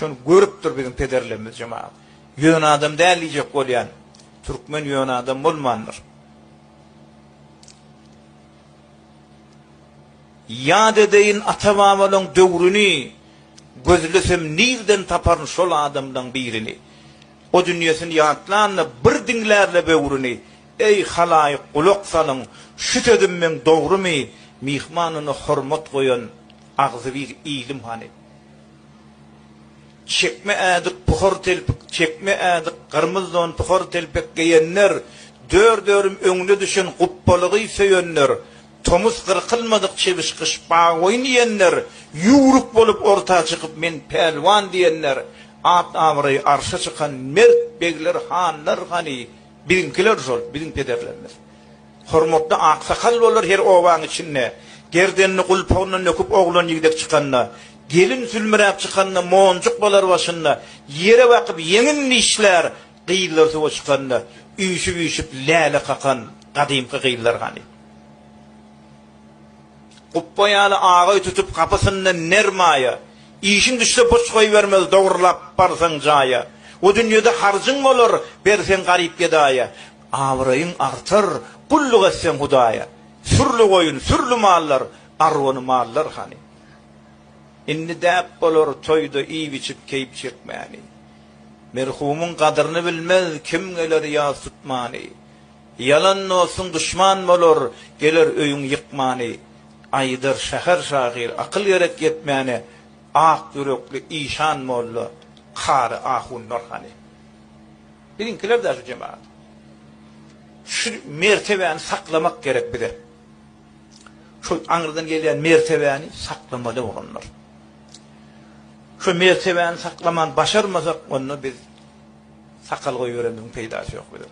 Şonu görüpdir bizim pederlerimiz cemaat. Yön adam däliyjek bolýan. Türkmen yön adam bolmandyr. Yad edeyin atabamalaryň döwrüni gözlesem nirden taparyn şol adamdan birini. O dünýäsini ýaratlanna bir diňlärle böwrüni. Ey halaýyk gulak salyň, şütedim men dogrumy, mihmanyny hormat goýan agzy bir ilim hani. Çekme adyk puhar telpik, çekme adyk gyrmyzdan puhar telpik giýenler, dördörüm öňüne düşen guppalygy söýenler, tomuz qırqılmadyk çebişqiş baý oýnaýanlar, ýuwruk bolup ortaga çykyp men pelwan diýenler, at awry arşa çykan mert begler hanlar hani birinkiler şol, birin pederlerimiz. Hormatly aksakal bolar her owaň içinde. Gerdenini gulpagyna nöküp oglan ýigdek çykanna, gelin sülmerap çykanna, monjuk bolar başynda, yere bakyp yeňin işler, gyýylar sowa çykanna, üýşüp läle qakan gadymky gyýylar hani. Guppaýaly agay tutup kapysynda nermaýa, işin düşse boş goýbermez, dogurlap barsaň jaýa. O dünýede harjyň bolar, bersen garyp gedaýa. Awraýyň artar, kulluk etsen Hudaýa. Sürlü goýun, sürlü mallar, arwany mallar hani. Inni däp bolar toýda iýip içip keýip çekmäni. Merhumyň gadryny bilmez kim geler ýa tutmany. Yalan olsun düşman bolar, geler öýüň ýykmany. Aýdyr şäher şahyr, akyl gerek yetmäni. Ak yürekli işan molla, kar ahunlar hani. Birinkiler de şu cemaat. Şu mertebeni saklamak gerek bir de. Şu anırdan gelen mertebeni saklamalı olanlar. Şu mertebeni saklaman başarmasak onu biz sakal koyuverenin peydası yok bir de.